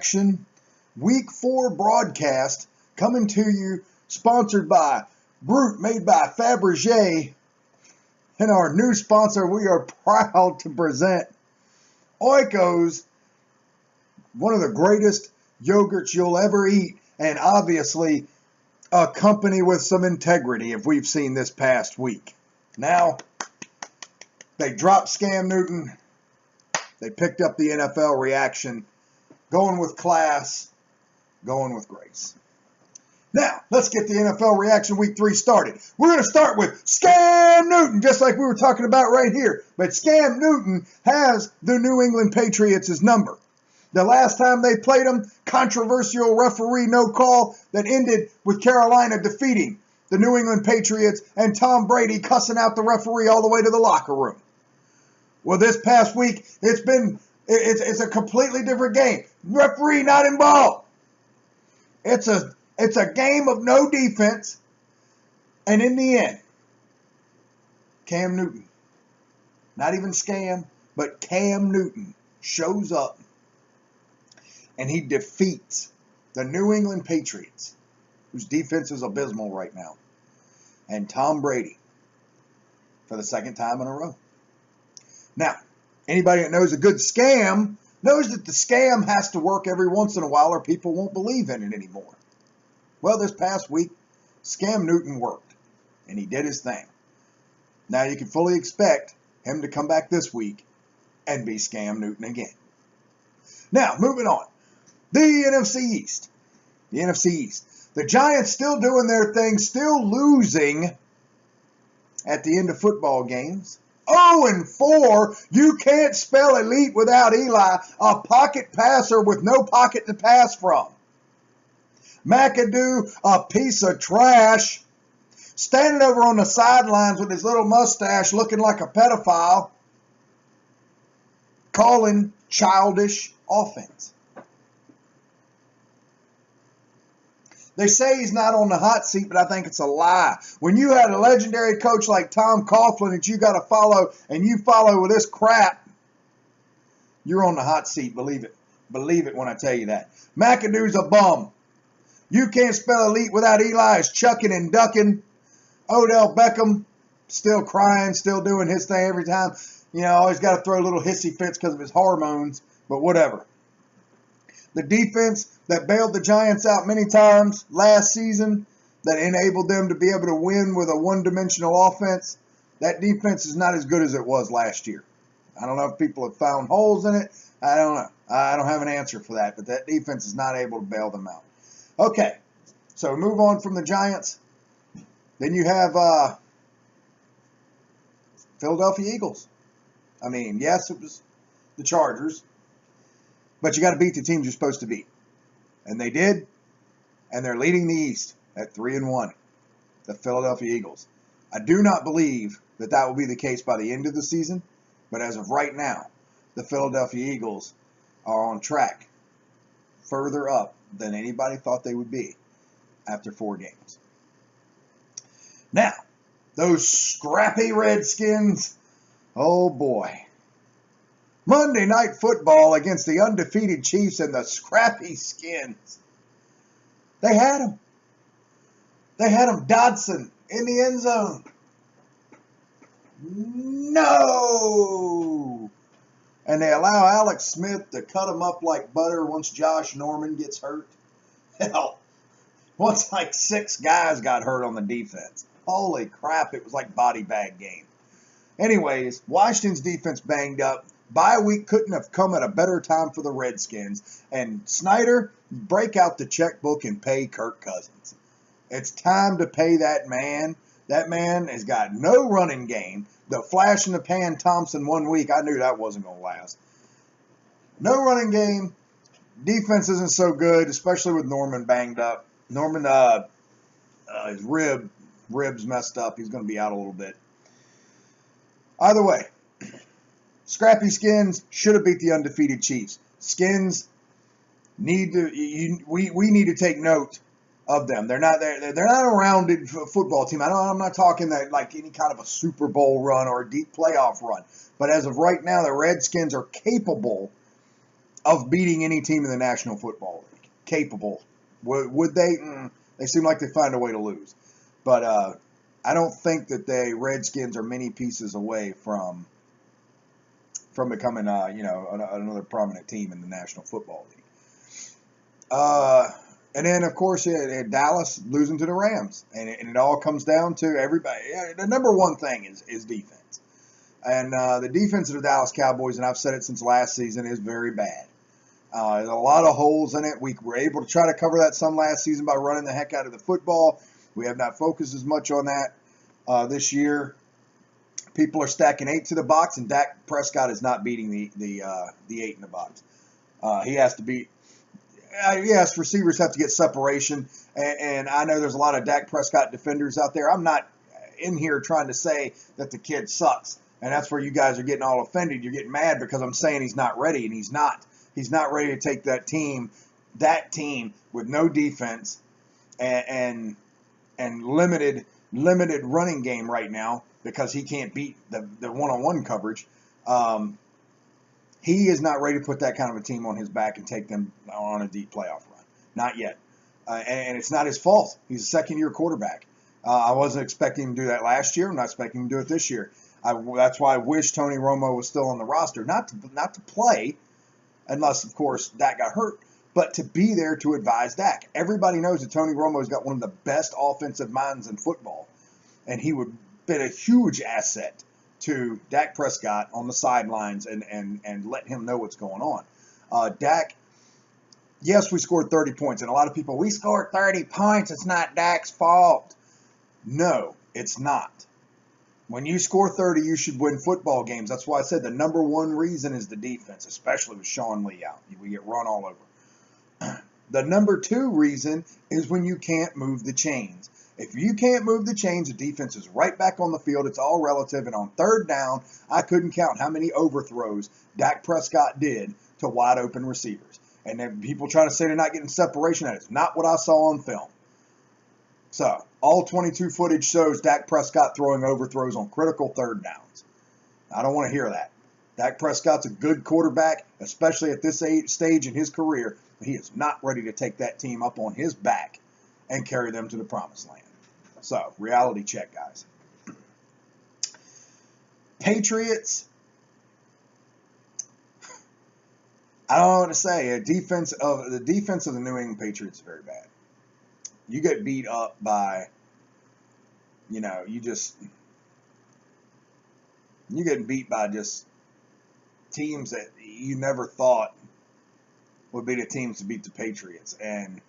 Reaction Week 4 broadcast coming to you, sponsored by Brute, made by Fabergé, and our new sponsor. We are proud to present Oikos, one of the greatest yogurts you'll ever eat, and obviously a company with some integrity, if we've seen this past week. Now, they dropped Scam Newton. They picked up the NFL Reaction, going with class, going with grace. Now, let's get the NFL Reaction Week 3 started. We're going to start with Scam Newton, just like we were talking about right here. But Scam Newton has the New England Patriots' number. The last time they played them, controversial referee no call that ended with Carolina defeating the New England Patriots and Tom Brady cussing out the referee all the way to the locker room. Well, this past week, it's a completely different game. Referee not involved. It's a game of no defense. And in the end, Cam Newton, not even Scam, but Cam Newton shows up and he defeats the New England Patriots, whose defense is abysmal right now, and Tom Brady for the second time in a row. Now, anybody that knows a good scam knows that the scam has to work every once in a while or people won't believe in it anymore. Well, this past week, Scam Newton worked, and he did his thing. Now, you can fully expect him to come back this week and be Scam Newton again. Now, moving on. The NFC East. The NFC East. The Giants still doing their thing, still losing at the end of football games. 0-4. You can't spell elite without Eli, a pocket passer with no pocket to pass from. McAdoo, a piece of trash, standing over on the sidelines with his little mustache looking like a pedophile, calling childish offense. They say he's not on the hot seat, but I think it's a lie. When you had a legendary coach like Tom Coughlin that you got to follow, and you follow with this crap, you're on the hot seat, believe it. Believe it when I tell you that. McAdoo's a bum. You can't spell elite without Eli is chucking and ducking. Odell Beckham, still crying, still doing his thing every time. You know, always got to throw little hissy fits because of his hormones, but whatever. The defense that bailed the Giants out many times last season, that enabled them to be able to win with a one-dimensional offense, that defense is not as good as it was last year. I don't know if people have found holes in it. I don't know. I don't have an answer for that, but that defense is not able to bail them out. Okay, so move on from the Giants. Then you have Philadelphia Eagles. I mean, yes, it was the Chargers, but you got to beat the teams you're supposed to beat. And they did, and they're leading the East at 3-1, the Philadelphia Eagles. I do not believe that will be the case by the end of the season, but as of right now, the Philadelphia Eagles are on track further up than anybody thought they would be after 4 games. Now, those scrappy Redskins, oh boy. Monday Night Football against the undefeated Chiefs and the scrappy Skins. They had them. They had them. Dodson in the end zone. No! And they allow Alex Smith to cut them up like butter once Josh Norman gets hurt. Hell, once like 6 guys got hurt on the defense. Holy crap, it was like body bag game. Anyways, Washington's defense banged up. Bye week couldn't have come at a better time for the Redskins. And Snyder, break out the checkbook and pay Kirk Cousins. It's time to pay that man. That man has got no running game. The flash in the pan Thompson 1 week, I knew that wasn't going to last. No running game. Defense isn't so good, especially with Norman banged up. Norman, his ribs messed up. He's going to be out a little bit. Either way, scrappy Skins should have beat the undefeated Chiefs. Skins need to. We need to take note of them. They're not a rounded football team. I'm not talking that like any kind of a Super Bowl run or a deep playoff run. But as of right now, the Redskins are capable of beating any team in the National Football League. Capable. Would they? They seem like they find a way to lose. But I don't think that the Redskins are many pieces away from becoming, another prominent team in the National Football League. And then, of course, Dallas losing to the Rams. And it all comes down to everybody. The number one thing is defense. And the defense of the Dallas Cowboys, and I've said it since last season, is very bad. There's a lot of holes in it. We were able to try to cover that some last season by running the heck out of the football. We have not focused as much on that this year. People are stacking 8 to the box, and Dak Prescott is not beating the 8 in the box. He has to beat. Yes, receivers have to get separation, and I know there's a lot of Dak Prescott defenders out there. I'm not in here trying to say that the kid sucks, and that's where you guys are getting all offended. You're getting mad because I'm saying he's not ready, and he's not. He's not ready to take that team with no defense and limited running game right now because he can't beat the one-on-one coverage. He is not ready to put that kind of a team on his back and take them on a deep playoff run. Not yet. And it's not his fault. He's a second-year quarterback. I wasn't expecting him to do that last year. I'm not expecting him to do it this year. That's why I wish Tony Romo was still on the roster. Not to play, unless, of course, Dak got hurt, but to be there to advise Dak. Everybody knows that Tony Romo's got one of the best offensive minds in football, and he would have been a huge asset to Dak Prescott on the sidelines and let him know what's going on. Dak, yes, we scored 30 points, and a lot of people, we scored 30 points, it's not Dak's fault. No, it's not. When you score 30, you should win football games. That's why I said the number one reason is the defense, especially with Sean Lee out. We get run all over. The number two reason is when you can't move the chains. If you can't move the chains, the defense is right back on the field. It's all relative. And on third down, I couldn't count how many overthrows Dak Prescott did to wide open receivers. And then people trying to say they're not getting separation. That is not what I saw on film. So, all 22 footage shows Dak Prescott throwing overthrows on critical third downs. I don't want to hear that. Dak Prescott's a good quarterback, especially at this stage in his career. But he is not ready to take that team up on his back and carry them to the promised land. So, reality check, guys. Patriots, I don't know what to say. The defense of the New England Patriots is very bad. You get beat up by, you're getting beat by just teams that you never thought would be the teams to beat the Patriots. And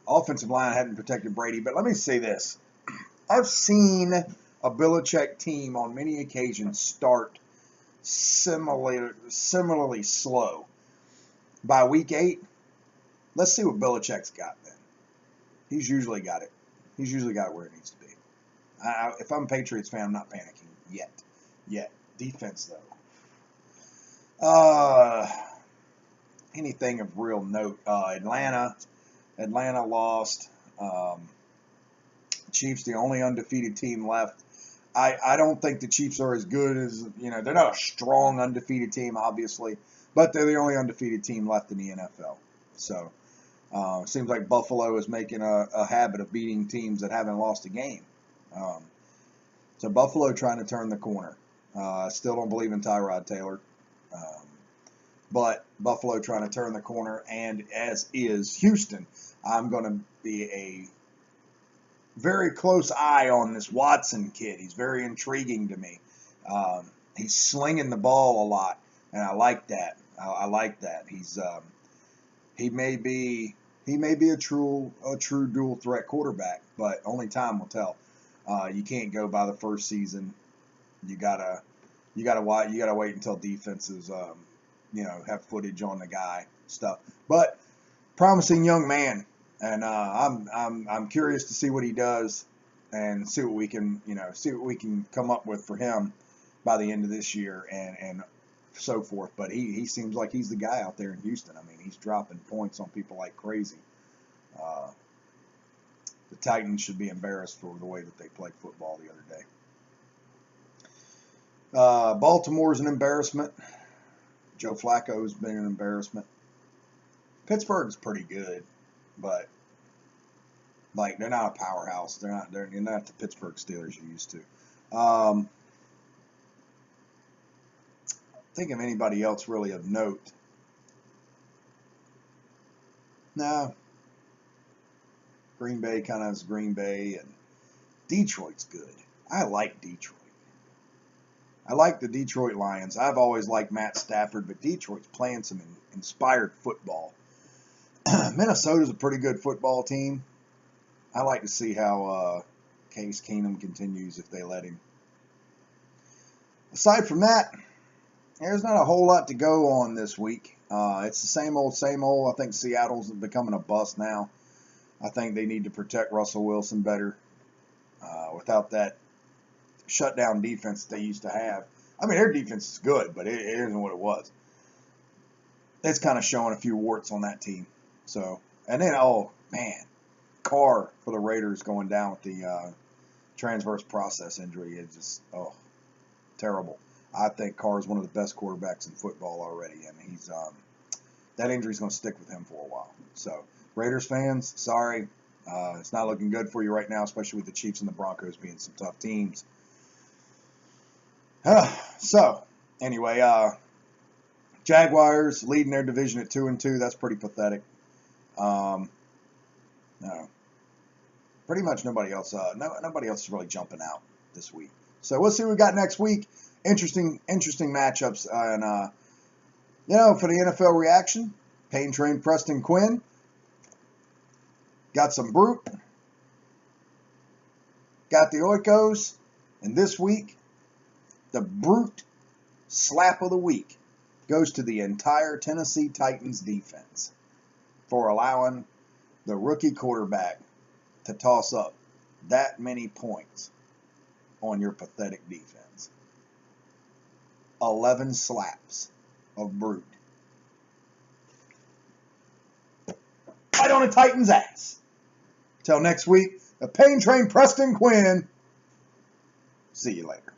offensive line hadn't protected Brady. But let me say this. I've seen a Belichick team on many occasions start similarly slow. By week 8, let's see what Belichick's got then. He's usually got it. He's usually got it where it needs to be. If I'm a Patriots fan, I'm not panicking yet. Defense, though. Anything of real note. Atlanta lost. Chiefs, the only undefeated team left. I don't think the Chiefs are as good as, they're not a strong undefeated team, obviously, but they're the only undefeated team left in the NFL. So, it seems like Buffalo is making a habit of beating teams that haven't lost a game. So Buffalo trying to turn the corner. I still don't believe in Tyrod Taylor. But Buffalo trying to turn the corner, and as is Houston. I'm going to be a very close eye on this Watson kid. He's very intriguing to me. He's slinging the ball a lot, and I like that. I like that. He may be a true dual threat quarterback, but only time will tell. You can't go by the first season. You gotta wait until defenses have footage on the guy stuff. But promising young man, and I'm curious to see what he does and see what we can come up with for him by the end of this year and so forth. But he seems like he's the guy out there in Houston. I mean, he's dropping points on people like crazy. The Titans should be embarrassed for the way that they played football the other day. Baltimore's an embarrassment. Joe Flacco's been an embarrassment. Pittsburgh's pretty good, but like they're not a powerhouse. They're not the Pittsburgh Steelers you're used to. Think of anybody else really of note. No. Green Bay kind of is Green Bay, and Detroit's good. I like Detroit. I like the Detroit Lions. I've always liked Matt Stafford, but Detroit's playing some inspired football. Minnesota's a pretty good football team. I like to see how Case Keenum continues if they let him. Aside from that, there's not a whole lot to go on this week. It's the same old, same old. I think Seattle's becoming a bust now. I think they need to protect Russell Wilson better. Without that shutdown defense they used to have. I mean, their defense is good, but it isn't what it was. It's kind of showing a few warts on that team. So, and then, oh, man, Carr for the Raiders going down with the transverse process injury. It's just, oh, terrible. I think Carr is one of the best quarterbacks in football already, and he's that injury's going to stick with him for a while. So, Raiders fans, sorry. It's not looking good for you right now, especially with the Chiefs and the Broncos being some tough teams. So, anyway, Jaguars leading their division at 2-2. That's pretty pathetic. No, pretty much nobody else. Nobody else is really jumping out this week. So we'll see what we got next week. Interesting matchups, and for the NFL reaction, Pain Train Preston Quinn got some Brute, got the Oikos, and this week the Brute slap of the week goes to the entire Tennessee Titans defense for allowing the rookie quarterback to toss up that many points on your pathetic defense. 11 slaps of Brute. Right on a Titans ass. Till next week, the Pain Train Preston Quinn. See you later.